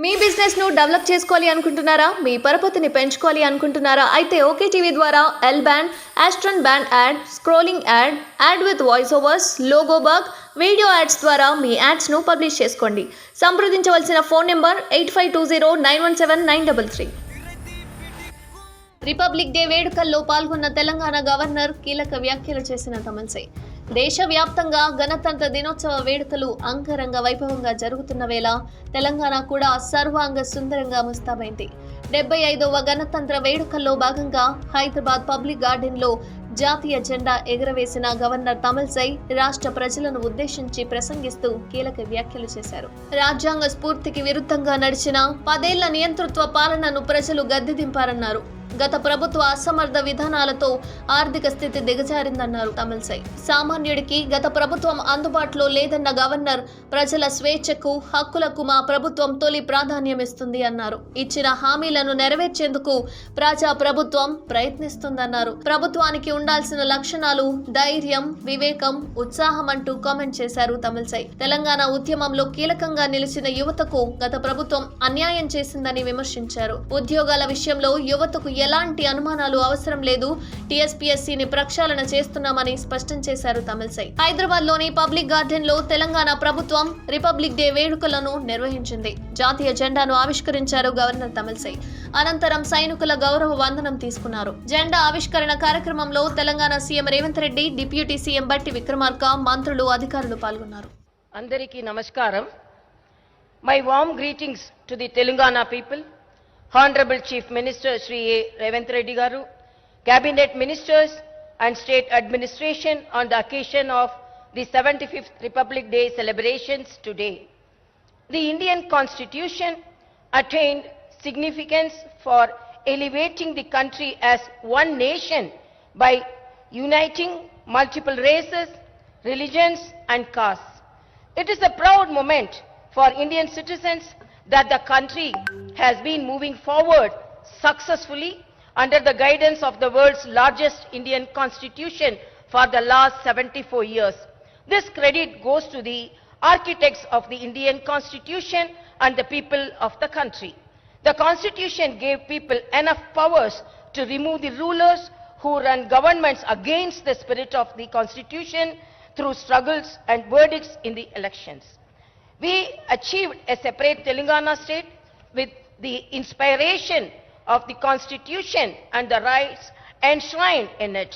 మీ business ను develop చేసుకోవాలి అనుకుంటున్నారా? మీ పరపతిని పెంచుకోవాలి అనుకుంటున్నారా? అయితే ఓకే టీవీ ద్వారా L band, Aston band ad, scrolling ad, ad with voice overs, logo bug, video ads ద్వారా మీ యాడ్స్ ను పబ్లిష్ చేసుకోండి. సంప్రదించవలసిన ఫోన్ నెంబర్ 8520917933. రిపబ్లిక్ డే వేడుకల్లో పాల్గొన్న తెలంగాణ గవర్నర్ కీలక వ్యాఖ్యలు చేసిన తమిళసై. దేశవ్యాప్తంగా గణతంత్ర దినోత్సవ వేడుకలు అంగరంగ వైభవంగా జరుగుతున్న వేళ తెలంగాణ కూడా సర్వాంగ సుందరంగా ముస్తాబైంది. 75వ గణతంత్ర వేడుకల్లో భాగంగా హైదరాబాద్ పబ్లిక్ గార్డెన్లో జాతీయ జెండా ఎగురవేసిన గవర్నర్ తమిళసై రాష్ట్ర ప్రజలను ఉద్దేశించి ప్రసంగిస్తూ కీలక వ్యాఖ్యలు చేశారు. రాజ్యాంగ స్ఫూర్తికి విరుద్ధంగా నడిచిన 10 ఏళ్ల నియంతృత్వ పాలనను ప్రజలు గద్దెదింపారన్నారు. గత ప్రభుత్వ అసమర్థ విధానాలతో ఆర్థిక స్థితి దిగజారిందన్నారు తమిళసై. సామాన్యుడికి గత ప్రభుత్వం అందుబాటులో లేదన్న గవర్నర్ ప్రజల స్వేచ్ఛకు, హక్కులకు మా ప్రభుత్వం తొలి ప్రాధాన్యమిస్తుంది అన్నారు. ఇచ్చిన హామీలను నెరవేర్చేందుకు ప్రజా ప్రభుత్వం ప్రయత్నిస్తుందన్నారు. ప్రభుత్వానికి ఉండాల్సిన లక్షణాలు ధైర్యం, వివేకం, ఉత్సాహం అంటూ కామెంట్ చేశారు తమిళసై. తెలంగాణ ఉద్యమంలో కీలకంగా నిలిచిన యువతకు గత ప్రభుత్వం అన్యాయం చేసిందని విమర్శించారు. ఉద్యోగాల విషయంలో యువతకు ఎలాంటి అనుమానాలు అవసరం లేదు, టీఎస్పీఎస్సీని ప్రక్షాళన చేస్తున్నామని స్పష్టం చేశారు తమిళసై. హైదరాబాద్ లోని పబ్లిక్ గార్డెన్ లో తెలంగాణ ప్రభుత్వం రిపబ్లిక్ డే వేడుకలను నిర్వహించింది. జాతీయ జెండాను ఆవిష్కరించారు గవర్నర్ తమిళసై. అనంతరం సైనికుల గౌరవ వందనం తీసుకున్నారు. జెండా ఆవిష్కరణ కార్యక్రమంలో Telangana CM Revanth Reddy, deputy CM Bhatti Vikramarka, మంత్రులు, అధికారులు పాల్గొన్నారు. అందరికీ నమస్కారం. My warm greetings to the Telangana people. Honorable Chief Minister Shri Revanth Reddy Garu, Cabinet Ministers and State Administration on the occasion of the 75th Republic Day celebrations today. The Indian Constitution attained significance for elevating the country as one nation by uniting multiple races, religions and castes. It is a proud moment for Indian citizens that the country has been moving forward successfully under the guidance of the world's largest Indian constitution for the last 74 years. This credit goes to the architects of the Indian constitution and the people of the country. The constitution gave people enough powers to remove the rulers who run governments against the spirit of the constitution through struggles and verdicts in the elections. We achieved a separate Telangana state with the inspiration of the Constitution and the rights enshrined in it.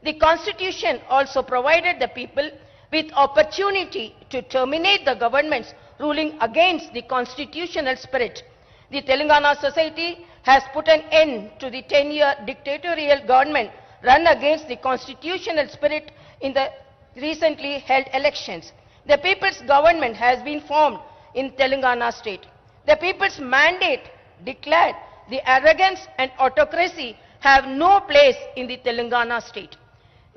The Constitution also provided the people with opportunity to terminate the governments ruling against the constitutional spirit. The Telangana society has put an end to the 10-year dictatorial government run against the constitutional spirit in the recently held elections. The people's government has been formed in Telangana state. The people's mandate declared the arrogance and autocracy have no place in the Telangana state.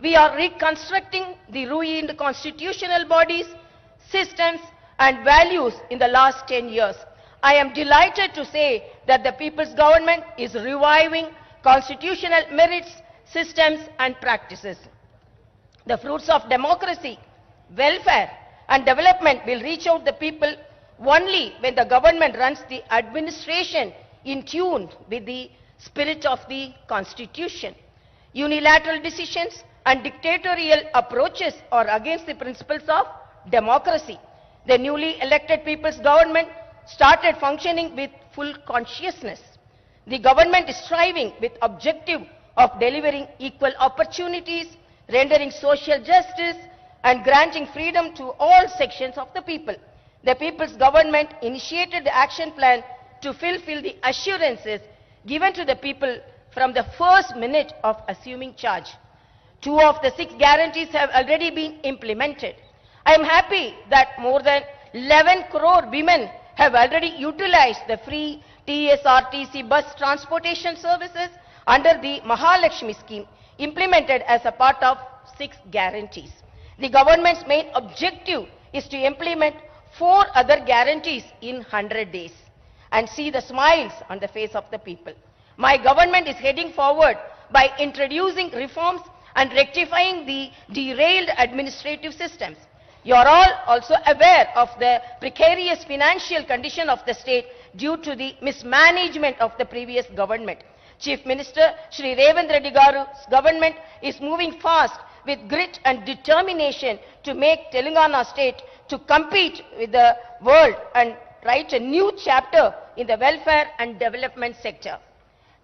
We are reconstructing the ruined constitutional bodies, systems and values in the last 10 years. I am delighted to say that the people's government is reviving constitutional merits, systems and practices. The fruits of democracy, welfare and development will reach out the people only when the government runs the administration in tune with the spirit of the Constitution. Unilateral decisions and dictatorial approaches are against the principles of democracy. The newly elected people's government started functioning with full consciousness. The government is striving with objective of delivering equal opportunities, rendering social justice and granting freedom to all sections of the people. The people's government initiated the action plan to fulfill the assurances given to the people from the first minute of assuming charge. 2 of the 6 guarantees have already been implemented. I am happy that more than 11 crore women have already utilized the free TSRTC bus transportation services under the Mahalakshmi scheme implemented as a part of 6 guarantees. The government's main objective is to implement 4 other guarantees in 100 days and see the smiles on the face of the people. My government is heading forward by introducing reforms and rectifying the derailed administrative systems. You are all also aware of the precarious financial condition of the state due to the mismanagement of the previous government. Chief Minister Shri Revanth Reddy Garu's government is moving fast with grit and determination to make Telangana state to compete with the world and write a new chapter in the welfare and development sector.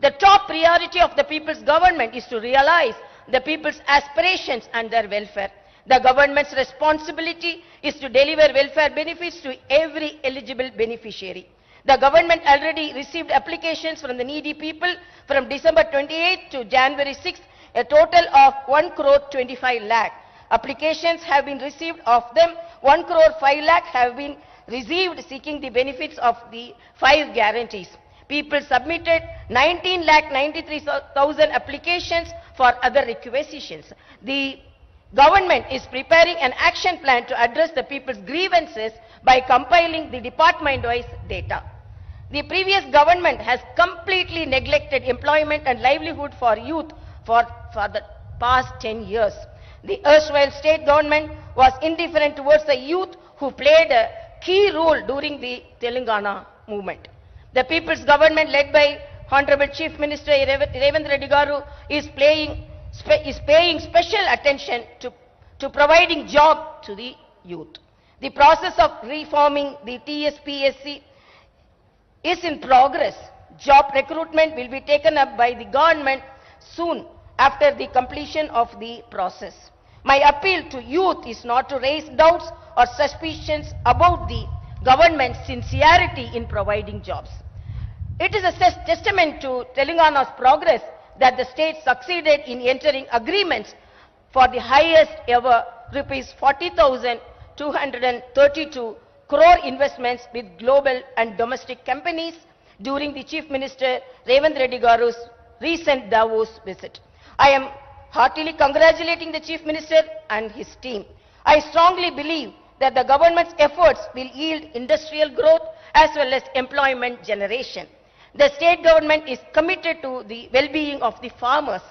The top priority of the people's government is to realize the people's aspirations and their welfare. The government's responsibility is to deliver welfare benefits to every eligible beneficiary. The government already received applications from the needy people from December 28 to January 6, a total of 1 crore 25 lakh. Applications have been received. Of them, 1 crore 5 lakh have been received seeking the benefits of the 5 guarantees. People submitted 19,93,000 applications for other requisitions. The government is preparing an action plan to address the people's grievances by compiling the department-wise data. The previous government has completely neglected employment and livelihood for youth for the past 10 years. The erstwhile state government was indifferent towards the youth who played a key role during the Telangana movement. The people's government led by Honorable Chief Minister Revanth Reddy Garu is paying special attention to providing job to the youth. The process of reforming the TSPSC is in progress. Job recruitment will be taken up by the government soon after the completion of the process. My appeal to youth is not to raise doubts or suspicions about the government's sincerity in providing jobs. It is a testament to Telangana's progress that the state succeeded in entering agreements for the highest ever rupees 40,232 crore investments with global and domestic companies during the Chief Minister Revanth Reddy Garu's recent Davos visit. I am heartily congratulating the Chief Minister and his team. I strongly believe that the government's efforts will yield industrial growth as well as employment generation. The state government is committed to the well-being of the farmers.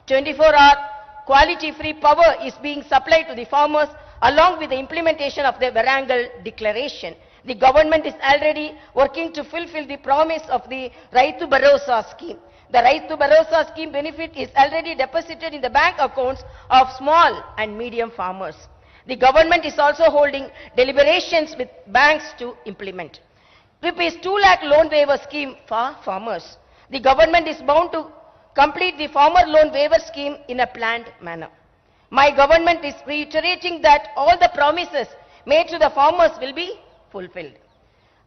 24-hour quality-free power is being supplied to the farmers along with the implementation of the Varangal Declaration. The government is already working to fulfill the promise of the Raitu Bharosa scheme. The Raitu Bharosa scheme benefit is already deposited in the bank accounts of small and medium farmers. The government is also holding deliberations with banks to implement. Rupees 2 lakh loan waiver scheme for farmers. The government is bound to complete the farmer loan waiver scheme in a planned manner. My government is reiterating that all the promises made to the farmers will be fulfilled.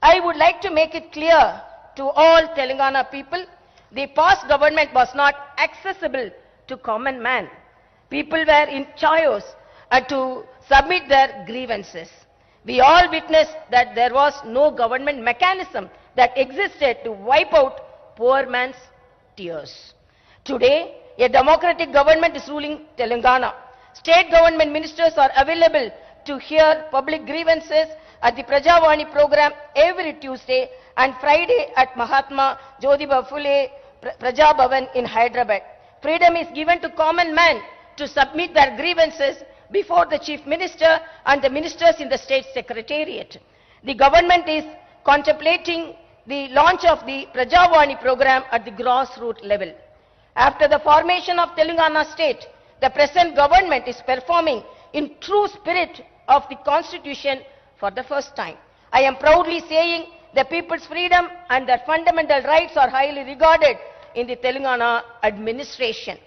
I would like to make it clear to all Telangana people, the past government was not accessible to common man. People were in chaos to submit their grievances. We all witnessed that there was no government mechanism that existed to wipe out poor man's tears. Today, a democratic government is ruling Telangana. State government ministers are available to hear public grievances at the Prajavani program every Tuesday and Friday at Mahatma Jyotiba Phule Praja Bhavan in Hyderabad. Freedom is given to common man to submit their grievances before the Chief Minister and the ministers in the State Secretariat. The government is contemplating the launch of the Prajavani program at the grassroots level. After the formation of Telangana state, the present government is performing in true spirit of the Constitution for the first time. I am proudly saying the people's freedom and their fundamental rights are highly regarded in the Telangana administration.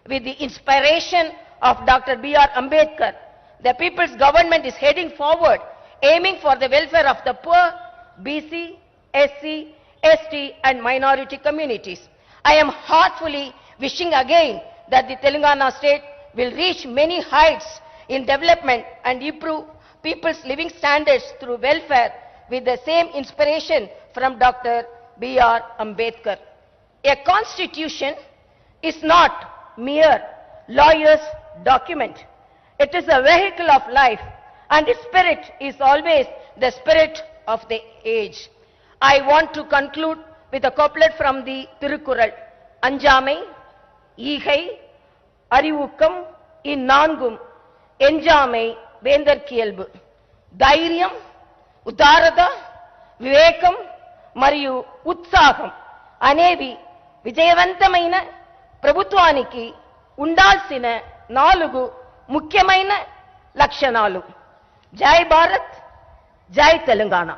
With the inspiration of Dr. B.R. Ambedkar, the people's government is heading forward, aiming for the welfare of the poor, BC, SC, ST and minority communities. I am heartfully wishing again that the Telangana state will reach many heights in development and improve people's living standards through welfare with the same inspiration from Dr. B.R. Ambedkar. A constitution is not mere lawyer's document. It is a vehicle of life and its spirit is always the spirit of the age. I want to conclude with a couplet from the Tirukural. Anjamai, Igai, Arivukam, இந்நான்கும் எஞ்சாமை வேந்தர் கியல்பு. தைரியம், உதாரதா, விவேகம் మరియు ఉత్సాహం అనేవి విజయవంతమైన ప్రభుత్వానికి ఉండాల్సిన 4 ముఖ్యమైన లక్షణాలు. జై భారత్, జై తెలంగాణ.